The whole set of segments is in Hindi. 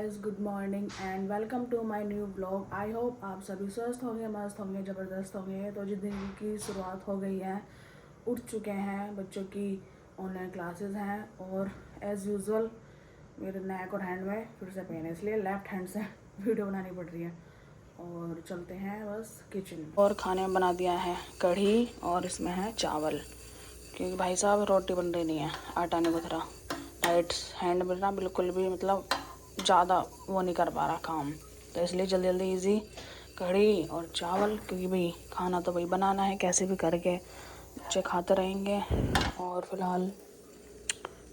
Guys, good morning and welcome to my new blog. I hope आप सभी स्वस्थ होंगे, मस्त होंगे, ज़बरदस्त होंगे। तो जिस दिन की शुरुआत हो गई है, उठ चुके हैं, बच्चों की ऑनलाइन क्लासेस हैं और एज़ यूजुअल मेरे नेक और हैंड में फिर से पेन है, इसलिए लेफ्ट हैंड से वीडियो बनानी पड़ रही है। और चलते हैं बस किचन में। और खाने में बना दिया है कढ़ी और इसमें है चावल, क्योंकि भाई साहब रोटी बन रही नहीं है, आटा नहीं गुथ रहा। राइट हैंड में ना बिल्कुल भी मतलब ज़्यादा वो नहीं कर पा रहा काम, तो इसलिए जल्दी जल्दी इजी कढ़ी और चावल, क्योंकि भाई खाना तो भाई बनाना है कैसे भी करके, बच्चे खाते रहेंगे। और फिलहाल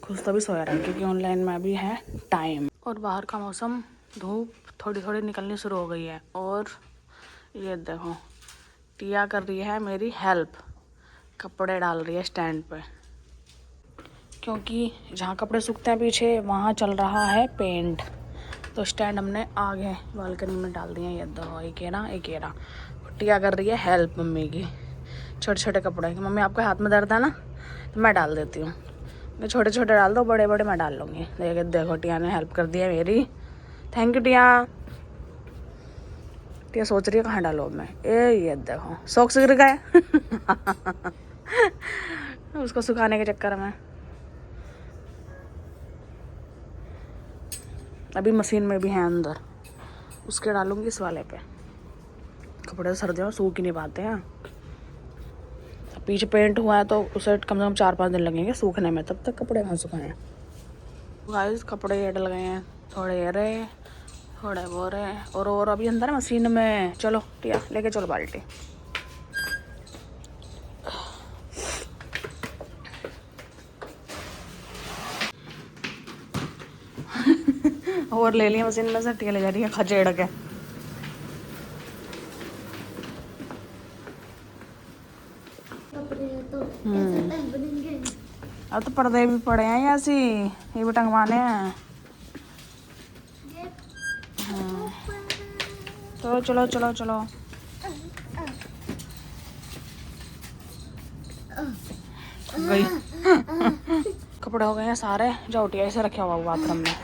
खुद तो भी सोया रहा है क्योंकि ऑनलाइन में भी है टाइम। और बाहर का मौसम, धूप थोड़ी थोड़ी निकलनी शुरू हो गई है। और ये देखो टिया कर रही है मेरी हेल्प, कपड़े डाल रही है स्टैंड पे, क्योंकि जहाँ कपड़े सूखते हैं पीछे वहाँ चल रहा है पेंट, तो स्टैंड हमने आगे बालकनी में डाल दिए। ये दो एक एरा टिया कर रही है हेल्प मम्मी की, छोटे छोटे कपड़े। मम्मी आपके हाथ में दर्द है ना, तो मैं डाल देती हूँ, मैं छोटे छोटे डाल दो, बड़े बड़े मैं डाल लूँगी। देखो टिया ने हेल्प कर दी है मेरी, थैंक यू टिया। टिया सोच रही है कहाँ डालो मैं, ये देखो सॉक्स गिर गए उसको सुखाने के चक्कर में। अभी मशीन में भी हैं अंदर, उसके डालूंगी इस वाले पे। कपड़े तो सर्दियों में सूख ही नहीं पाते हैं, पीछे पेंट हुआ है तो उसे कम से कम 4-5 दिन लगेंगे सूखने में, तब तक कपड़े कहाँ सुखाए हैं। गाइस कपड़े ये डल गए हैं, थोड़े ये रहे, थोड़े वो रहे, और अभी अंदर है मशीन में। चलो टिया लेके चलो बाल्टी। और ले लिया मशीन में से, टिया ले जा रही है खचेड़ के। अब तो पर्दे भी पड़े हैं ऐसे, ये भी टंगवाने हैं। चलो चलो चलो चलो, गई कपड़े हो गए हैं सारे, जाओ टिया इसे रखा हुआ बाथरूम में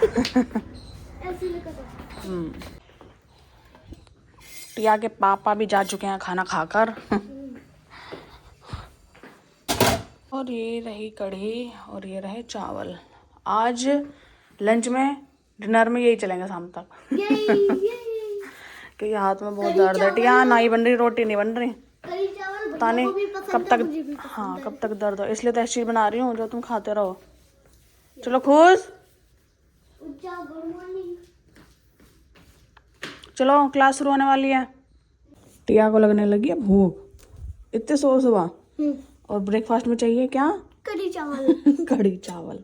टिया के पापा भी जा चुके हैं खाना खाकर और ये रही कढ़ी और ये रहे चावल। आज लंच में डिनर में यही चलेंगे शाम तक क्योंकि हाथ में बहुत दर्द है। टिया ना ही बन रही, रोटी नहीं बन रही, पता नहीं कब तक, हाँ कब तक दर्द हो, इसलिए तो ऐसी चीज बना रही हूँ जो तुम खाते रहो। चलो खुश, चलो क्लास शुरू होने वाली है। टिया को लगने लगी है भूख इतने सुबह, और ब्रेकफास्ट में चाहिए क्या, कढ़ी चावल कढ़ी चावल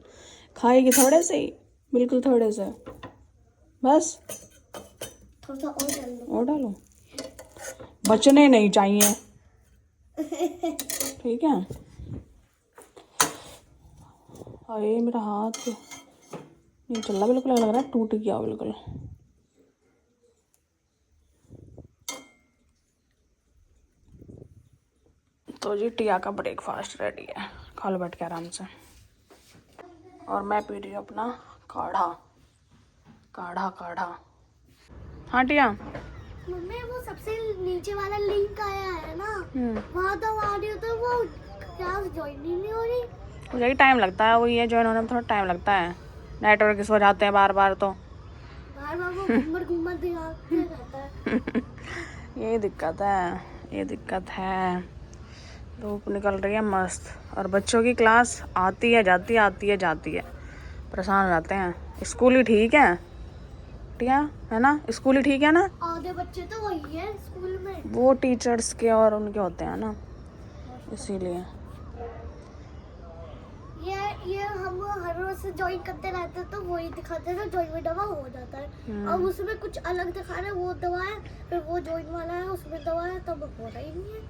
खाएगी थोड़े से ही, बिल्कुल थोड़े से, बस थोड़ा सा और डालो, बचने नहीं चाहिए ठीक है। अरे मेरा हाथ नहीं चल रहा, बिल्कुल लग रहा है टूट गया बिल्कुल। तो जी टिया का ब्रेकफास्ट रेडी है, खा लो बैठ के आराम से। और मैं पी रही हूँ अपना काढ़ा काढ़ा काढ़ा। हाँ टिया, मम्मी वो सबसे नीचे वाला लिंक आया है ना, वहाँ तो आ रही हो तो वो क्लास ज्वाइन ही नहीं हो रही। मुझे टाइम लगता है, वही है ज्वाइन होने में थोड़ा टाइम लगता है, नेटवर्क इस हो जाते हैं बार बार, तो बार बार वो घूमर दिखाते रहता है यही दिक्कत है, ये दिक्कत है। धूप निकल रही है मस्त, और बच्चों की क्लास आती है जाती है, आती है जाती है, परेशान हो जाते हैं। स्कूल ही ठीक है टिया, है ना, स्कूल ही ठीक है ना। आधे बच्चे तो वही है स्कूल में, वो टीचर्स के और उनके होते हैं ना, इसीलिए ये हम हर रोज से ज्वाइन करते रहते हैं तो वही दिखाते हैं, ज्वाइन में दवा हो जाता है। अब उसमें कुछ अलग दिखा रहे हैं, वो दवा है, फिर वो ज्वाइन वाला है उसमें दवा है, तब हो रहा ही नहीं है।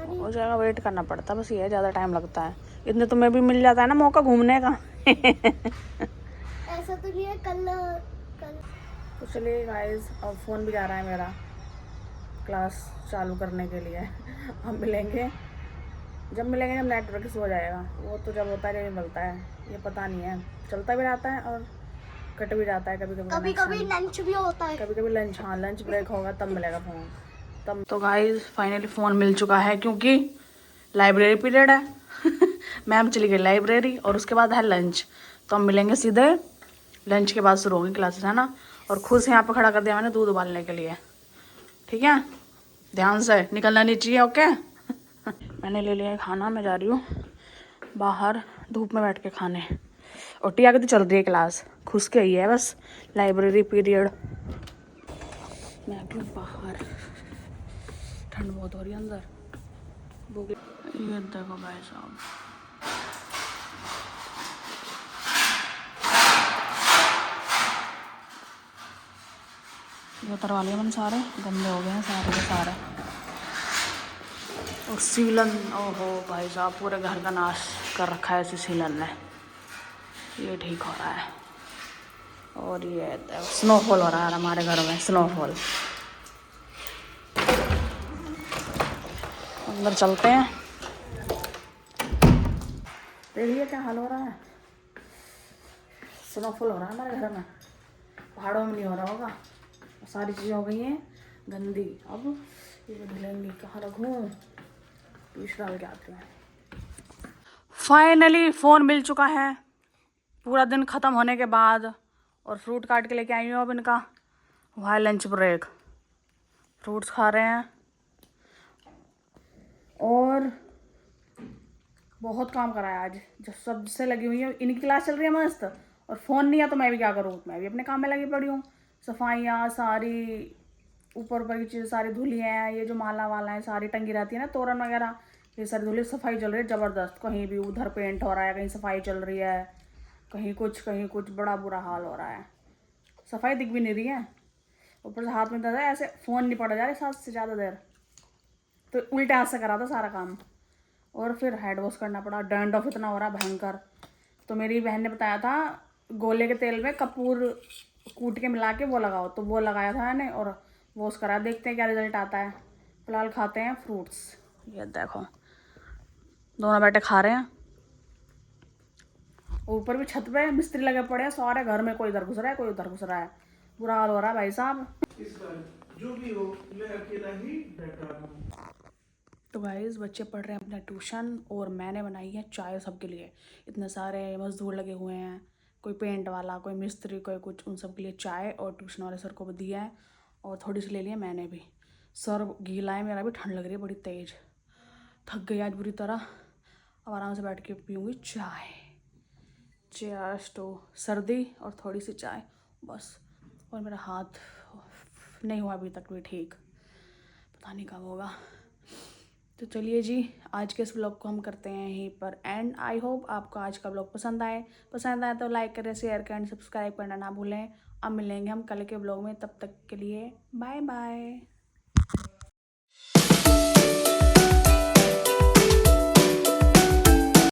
हो जाएगा, वेट करना पड़ता है बस, ये ज़्यादा टाइम लगता है। इतने तुम्हें भी मिल जाता है ना मौका घूमने का ऐसा तो नहीं है, कल तो चलिए गाइस, अब फ़ोन भी जा रहा है मेरा क्लास चालू करने के लिए हम मिलेंगे जब नेटवर्क इशू हो जाएगा, वो तो जब होता है जब मिलता है, ये पता नहीं है, चलता भी रहता है और कट भी जाता है कभी कभी, कभी कभी लंच भी होता है। कभी कभी लंच, हाँ लंच ब्रेक होगा तब मिलेगा फ़ोन तब। तो गाइस फाइनली फ़ोन मिल चुका है क्योंकि लाइब्रेरी पीरियड है मैम चली गई लाइब्रेरी और उसके बाद है लंच, तो हम मिलेंगे सीधे लंच के बाद शुरू होगी क्लासेस, है ना। और खुद से यहाँ पर खड़ा कर दिया मैंने दूध उबालने के लिए, ठीक है, ध्यान से निकलना नहीं चाहिए, ओके मैंने ले लिया है खाना, मैं जा रही हूँ बाहर धूप में बैठ के खाने। और टिया की तो चल रही है क्लास, खुश के ही है बस लाइब्रेरी पीरियड। मैं अभी बाहर, ठंड बहुत हो रही है अंदर। ये देखो भाई साहब, ये उतरवा लिए मैंने, सारे गंदे हो गए हैं सारे के सारे। और सीलन, ओहो भाई साहब पूरे घर का नाश कर रखा है इसी सीलन ने, ये ठीक हो रहा है। और ये स्नोफॉल हो रहा है हमारे घर में, स्नोफॉल। अंदर चलते हैं, देखिए क्या हाल हो रहा है, स्नोफॉल हो रहा है हमारे घर में, पहाड़ों में नहीं हो रहा होगा। सारी चीज़ें हो गई हैं गंदी, अब ये धुलेंगी, कहाँ रखूँ, पीछ डाल के आते हैं। फाइनली फ़ोन मिल चुका है पूरा दिन ख़त्म होने के बाद, और फ्रूट काट के लेके आई हूँ अब इनका, वहाँ लंच ब्रेक, फ्रूट्स खा रहे हैं। और बहुत काम करा है आज, जब सबसे लगी हुई है, इनकी क्लास चल रही है मस्त, और फ़ोन नहीं है तो मैं भी क्या करूँ, मैं भी अपने काम में लगी पड़ी हूँ। सफाइयाँ सारी, ऊपर ऊपर की चीज़ें सारी धुली हैं, ये जो माला वाला है सारी टंगी रहती है ना, तोरण वगैरह, ये सारी धुली, सफाई चल रही है ज़बरदस्त, कहीं भी उधर पेंट हो रहा है, कहीं सफाई चल रही है, कहीं कुछ, बड़ा बुरा हाल हो रहा है, सफाई दिख भी नहीं रही है। ऊपर से हाथ में दर्द है, ऐसे फ़ोन नहीं पड़ा जा रहा साथ से ज़्यादा देर, तो उल्टे हाथ से करा था सारा काम। और फिर हेड वॉश करना पड़ा, डैंड्रफ इतना हो रहा भयंकर। तो मेरी बहन ने बताया था गोले के तेल में कपूर कूट के मिला के वो लगाओ, तो वो लगाया था मैंने और वॉश करा, देखते हैं क्या रिजल्ट आता है। फिलहाल खाते हैं फ्रूट्स, ये देखो दोनों बैठे खा रहे हैं। ऊपर भी छत पे मिस्त्री लगे पड़े हैं सारे, घर में कोई इधर घुस रहा है कोई उधर घुस रहा है, बुरा हाल हो रहा है भाई साहब। जो भी हो मैं अकेला ही बैठा हूँ। तो गाइस बच्चे पढ़ रहे हैं अपना ट्यूशन, और मैंने बनाई है चाय सबके लिए, इतने सारे मजदूर लगे हुए हैं, कोई पेंट वाला, कोई मिस्त्री, कोई कुछ, उन सब के लिए चाय, और ट्यूशन वाले सर को भी दिया है, और थोड़ी सी ले ली है मैंने भी। सर गीला है, मेरा भी ठंड लग रही है बड़ी तेज़, थक गई आज बुरी तरह। अब आराम से बैठ के पीऊँगी चाय, चीयर्स टू सर्दी और थोड़ी सी चाय बस। और मेरा हाथ नहीं हुआ अभी तक भी ठीक, पता नहीं कब होगा। तो चलिए जी, आज के इस ब्लॉग को हम करते हैं यहीं पर एंड। आई होप आपको आज का ब्लॉग पसंद आए तो लाइक करें, शेयर करें, सब्सक्राइब करना ना भूलें। अब मिलेंगे हम कल के ब्लॉग में, तब तक के लिए बाय बाय।